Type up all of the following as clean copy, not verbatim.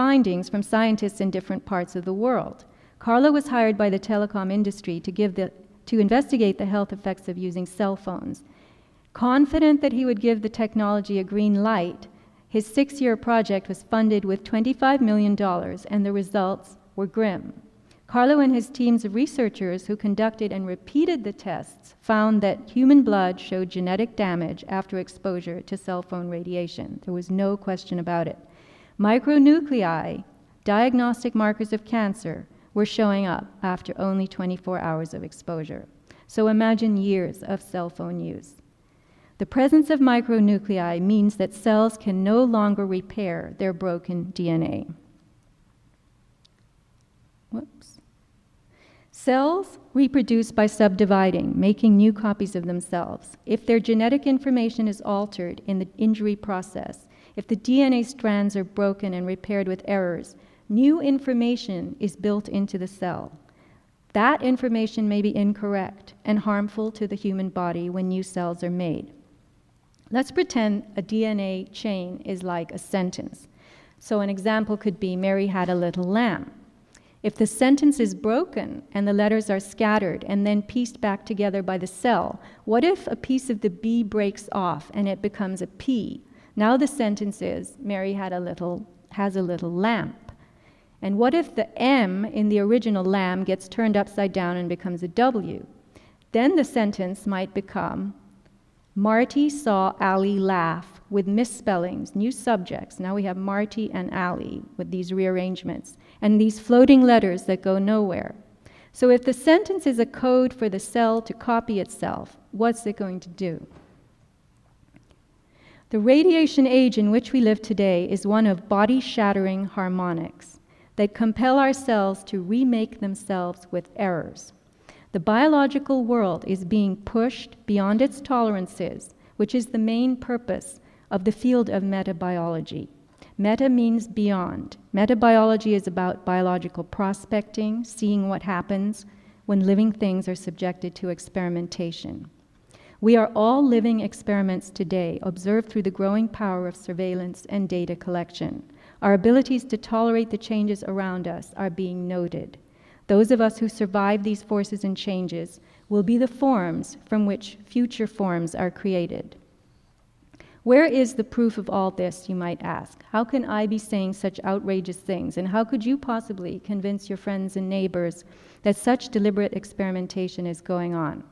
findings from scientists in different parts of the world. Carlo was hired by the telecom industry to investigate the health effects of using cell phones. Confident that he would give the technology a green light, his 6-year project was funded with $25 million, and the results were grim. Carlo and his teams of researchers who conducted and repeated the tests found that human blood showed genetic damage after exposure to cell phone radiation. There was no question about it. Micronuclei, diagnostic markers of cancer, were showing up after only 24 hours of exposure. So imagine years of cell phone use. The presence of micronuclei means that cells can no longer repair their broken DNA. Whoops. Cells reproduce by subdividing, making new copies of themselves. If their genetic information is altered in the injury process, if the DNA strands are broken and repaired with errors, new information is built into the cell. That information may be incorrect and harmful to the human body when new cells are made. Let's pretend a DNA chain is like a sentence. So an example could be, Mary had a little lamb. If the sentence is broken and the letters are scattered and then pieced back together by the cell, what if a piece of the B breaks off and it becomes a P? Now the sentence is, Mary has a little lamp. And what if the M in the original lamb gets turned upside down and becomes a W? Then the sentence might become, Marty saw Allie laugh, with misspellings, new subjects. Now we have Marty and Allie with these rearrangements, and these floating letters that go nowhere. So if the sentence is a code for the cell to copy itself, what's it going to do? The radiation age in which we live today is one of body-shattering harmonics that compel our cells to remake themselves with errors. The biological world is being pushed beyond its tolerances, which is the main purpose of the field of metabiology. Meta means beyond. Metabiology is about biological prospecting, seeing what happens when living things are subjected to experimentation. We are all living experiments today, observed through the growing power of surveillance and data collection. Our abilities to tolerate the changes around us are being noted. Those of us who survive these forces and changes will be the forms from which future forms are created. Where is the proof of all this, you might ask? How can I be saying such outrageous things? And how could you possibly convince your friends and neighbors that such deliberate experimentation is going on?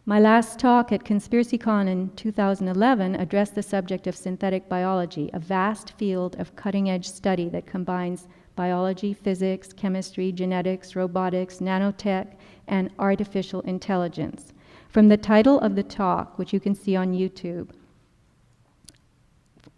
My last talk at ConspiracyCon in 2011 addressed the subject of synthetic biology, a vast field of cutting-edge study that combines biology, physics, chemistry, genetics, robotics, nanotech, and artificial intelligence. From the title of the talk, which you can see on YouTube,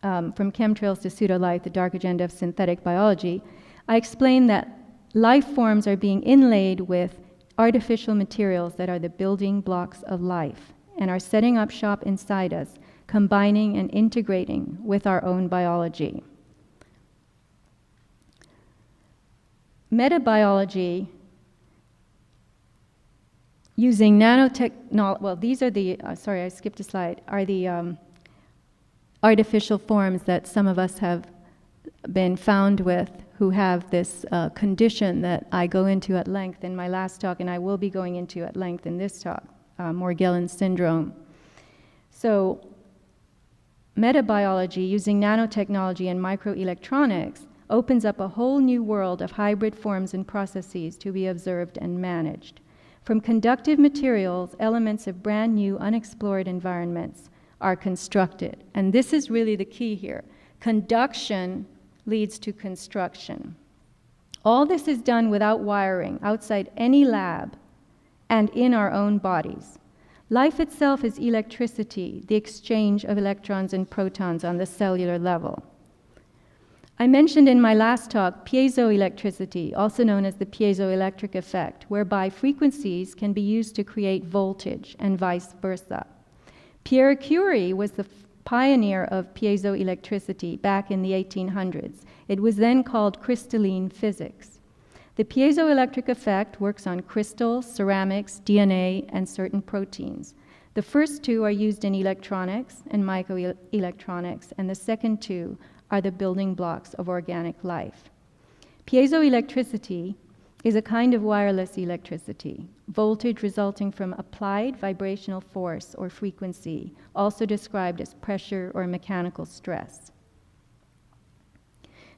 From Chemtrails to Pseudo-Life, the Dark Agenda of Synthetic Biology, I explained that life forms are being inlaid with artificial materials that are the building blocks of life and are setting up shop inside us, combining and integrating with our own biology. Metabiology, using nanotechnology, well, these are the, sorry, I skipped a slide, are the artificial forms that some of us have been found with who have this condition that I go into at length in my last talk, and I will be going into at length in this talk, Morgellons syndrome. So, metabiology using nanotechnology and microelectronics opens up a whole new world of hybrid forms and processes to be observed and managed. From conductive materials, elements of brand new unexplored environments are constructed. And this is really the key here. Conduction leads to construction. All this is done without wiring, outside any lab, and in our own bodies. Life itself is electricity, the exchange of electrons and protons on the cellular level. I mentioned in my last talk piezoelectricity, also known as the piezoelectric effect, whereby frequencies can be used to create voltage and vice versa. Pierre Curie was the pioneer of piezoelectricity back in the 1800s. It was then called crystalline physics. The piezoelectric effect works on crystals, ceramics, DNA, and certain proteins. The first two are used in electronics and microelectronics, and the second two are the building blocks of organic life. Piezoelectricity is a kind of wireless electricity, voltage resulting from applied vibrational force or frequency, also described as pressure or mechanical stress.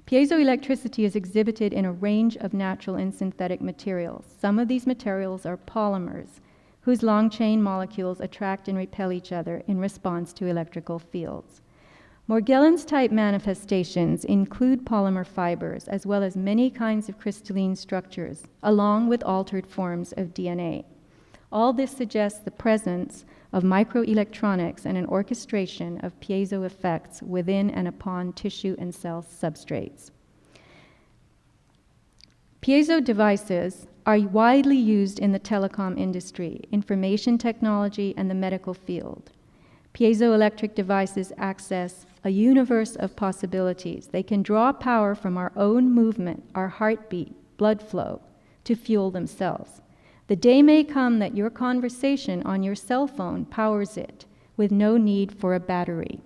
Piezoelectricity is exhibited in a range of natural and synthetic materials. Some of these materials are polymers, whose long-chain molecules attract and repel each other in response to electrical fields. Morgellons type manifestations include polymer fibers, as well as many kinds of crystalline structures, along with altered forms of DNA. All this suggests the presence of microelectronics and an orchestration of piezo effects within and upon tissue and cell substrates. Piezo devices are widely used in the telecom industry, information technology, and the medical field. Piezoelectric devices access a universe of possibilities. They can draw power from our own movement, our heartbeat, blood flow, to fuel themselves. The day may come that your conversation on your cell phone powers it with no need for a battery.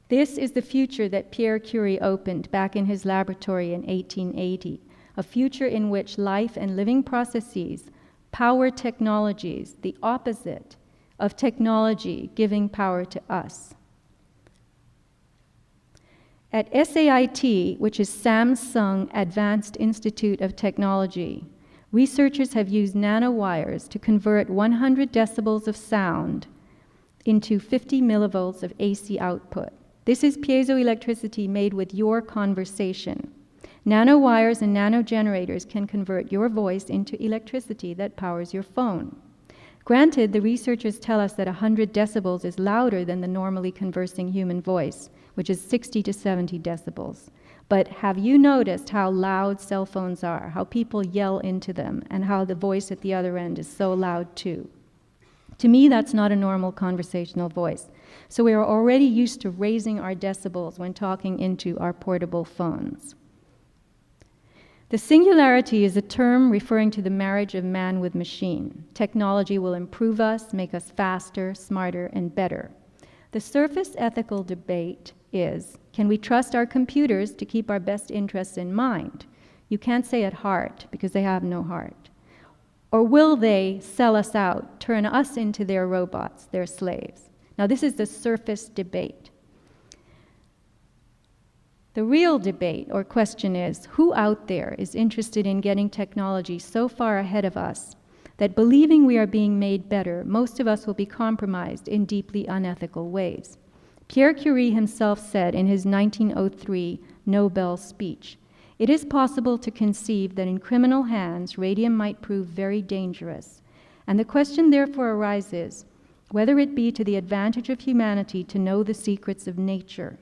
This is the future that Pierre Curie opened back in his laboratory in 1880, a future in which life and living processes power technologies, the opposite of technology giving power to us. At SAIT, which is Samsung Advanced Institute of Technology, researchers have used nanowires to convert 100 decibels of sound into 50 millivolts of AC output. This is piezoelectricity made with your conversation. Nanowires and nanogenerators can convert your voice into electricity that powers your phone. Granted, the researchers tell us that 100 decibels is louder than the normally conversing human voice, which is 60 to 70 decibels. But have you noticed how loud cell phones are, how people yell into them, and how the voice at the other end is so loud too? To me, that's not a normal conversational voice. So we are already used to raising our decibels when talking into our portable phones. The singularity is a term referring to the marriage of man with machine. Technology will improve us, make us faster, smarter, and better. The surface ethical debate is, can we trust our computers to keep our best interests in mind? You can't say at heart, because they have no heart. Or will they sell us out, turn us into their robots, their slaves? Now, this is the surface debate. The real debate or question is, who out there is interested in getting technology so far ahead of us that believing we are being made better, most of us will be compromised in deeply unethical ways? Pierre Curie himself said in his 1903 Nobel speech, "It is possible to conceive that in criminal hands radium might prove very dangerous, and the question therefore arises whether it be to the advantage of humanity to know the secrets of nature.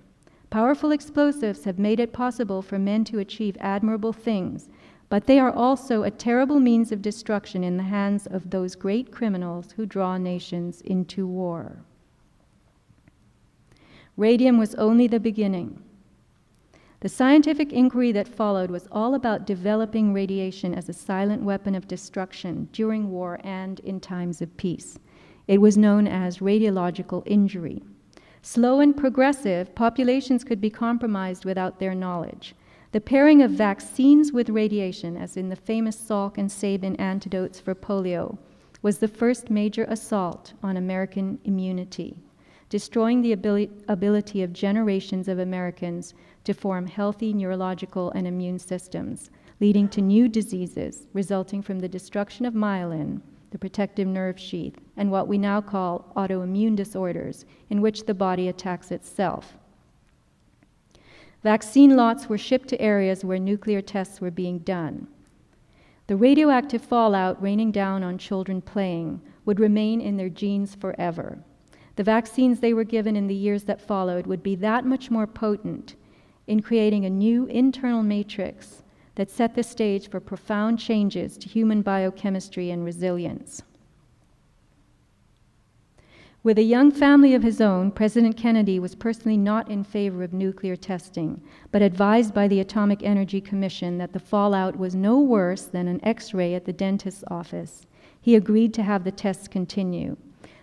Powerful explosives have made it possible for men to achieve admirable things, but they are also a terrible means of destruction in the hands of those great criminals who draw nations into war." Radium was only the beginning. The scientific inquiry that followed was all about developing radiation as a silent weapon of destruction during war and in times of peace. It was known as radiological injury. Slow and progressive, populations could be compromised without their knowledge. The pairing of vaccines with radiation, as in the famous Salk and Sabin antidotes for polio, was the first major assault on American immunity, destroying the ability of generations of Americans to form healthy neurological and immune systems, leading to new diseases resulting from the destruction of myelin, the protective nerve sheath, and what we now call autoimmune disorders, in which the body attacks itself. Vaccine lots were shipped to areas where nuclear tests were being done. The radioactive fallout raining down on children playing would remain in their genes forever. The vaccines they were given in the years that followed would be that much more potent in creating a new internal matrix that set the stage for profound changes to human biochemistry and resilience. With a young family of his own, President Kennedy was personally not in favor of nuclear testing, but advised by the Atomic Energy Commission that the fallout was no worse than an X-ray at the dentist's office. He agreed to have the tests continue.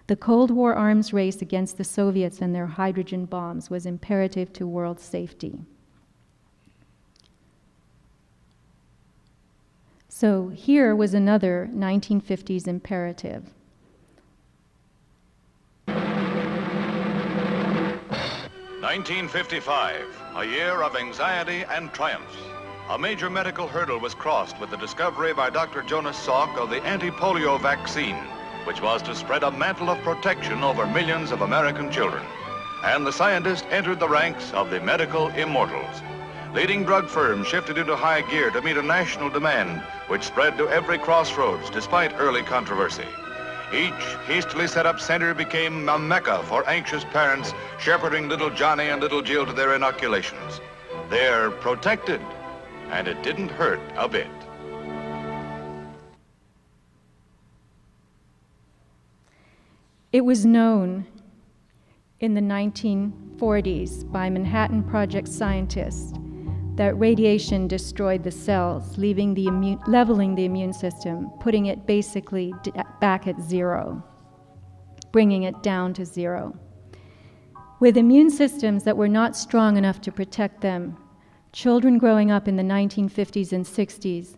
The Cold War arms race against the Soviets and their hydrogen bombs was imperative to world safety. So here was another 1950s imperative. 1955, a year of anxiety and triumphs. A major medical hurdle was crossed with the discovery by Dr. Jonas Salk of the anti-polio vaccine, which was to spread a mantle of protection over millions of American children. And the scientist entered the ranks of the medical immortals. Leading drug firms shifted into high gear to meet a national demand, which spread to every crossroads despite early controversy. Each hastily set up center became a mecca for anxious parents shepherding little Johnny and little Jill to their inoculations. They're protected, and it didn't hurt a bit. It was known in the 1940s by Manhattan Project scientists that radiation destroyed the cells, leveling the immune system, putting it basically back at zero, bringing it down to zero. With immune systems that were not strong enough to protect them, children growing up in the 1950s and 60s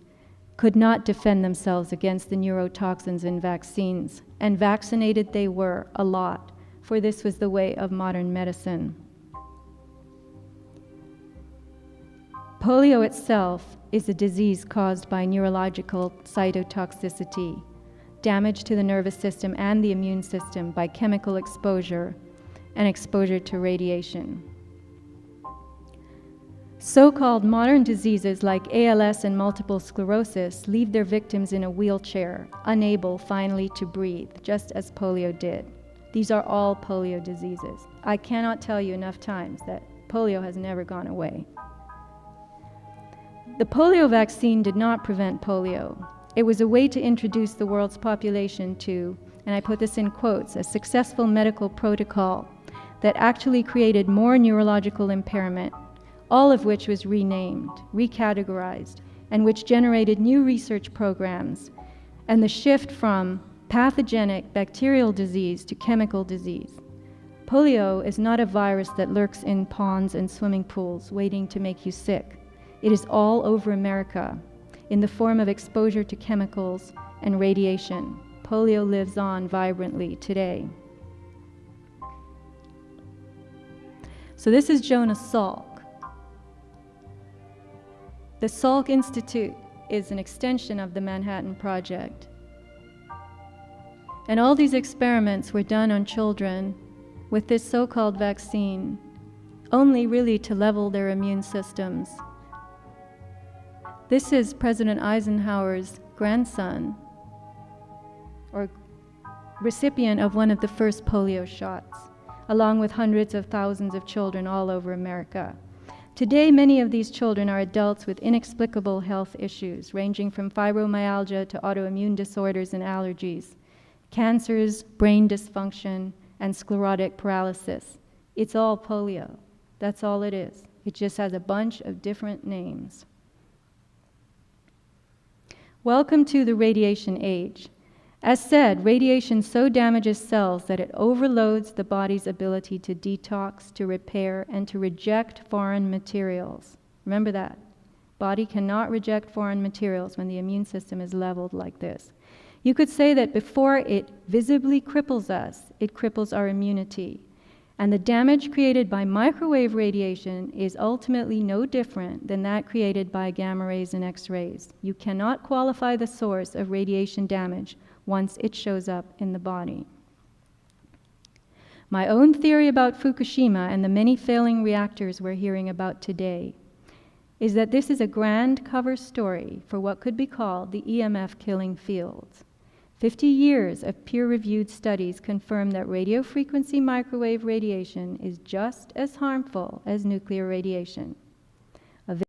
could not defend themselves against the neurotoxins in vaccines, and vaccinated they were a lot, for this was the way of modern medicine. Polio itself is a disease caused by neurological cytotoxicity, damage to the nervous system and the immune system by chemical exposure and exposure to radiation. So-called modern diseases like ALS and multiple sclerosis leave their victims in a wheelchair, unable finally to breathe, just as polio did. These are all polio diseases. I cannot tell you enough times that polio has never gone away. The polio vaccine did not prevent polio. It was a way to introduce the world's population to, and I put this in quotes, a successful medical protocol that actually created more neurological impairment, all of which was renamed, recategorized, and which generated new research programs, and the shift from pathogenic bacterial disease to chemical disease. Polio is not a virus that lurks in ponds and swimming pools waiting to make you sick. It is all over America in the form of exposure to chemicals and radiation. Polio lives on vibrantly today. So this is Jonas Salk. The Salk Institute is an extension of the Manhattan Project. And all these experiments were done on children with this so-called vaccine, only really to level their immune systems. This is President Eisenhower's grandson, or recipient of one of the first polio shots, along with hundreds of thousands of children all over America. Today, many of these children are adults with inexplicable health issues, ranging from fibromyalgia to autoimmune disorders and allergies, cancers, brain dysfunction, and sclerotic paralysis. It's all polio. That's all it is. It just has a bunch of different names. Welcome to the radiation age. As said, radiation so damages cells that it overloads the body's ability to detox, to repair, and to reject foreign materials. Remember that. Body cannot reject foreign materials when the immune system is leveled like this. You could say that before it visibly cripples us, it cripples our immunity. And the damage created by microwave radiation is ultimately no different than that created by gamma rays and X-rays. You cannot qualify the source of radiation damage once it shows up in the body. My own theory about Fukushima and the many failing reactors we're hearing about today is that this is a grand cover story for what could be called the EMF killing fields. 50 years of peer-reviewed studies confirm that radiofrequency microwave radiation is just as harmful as nuclear radiation.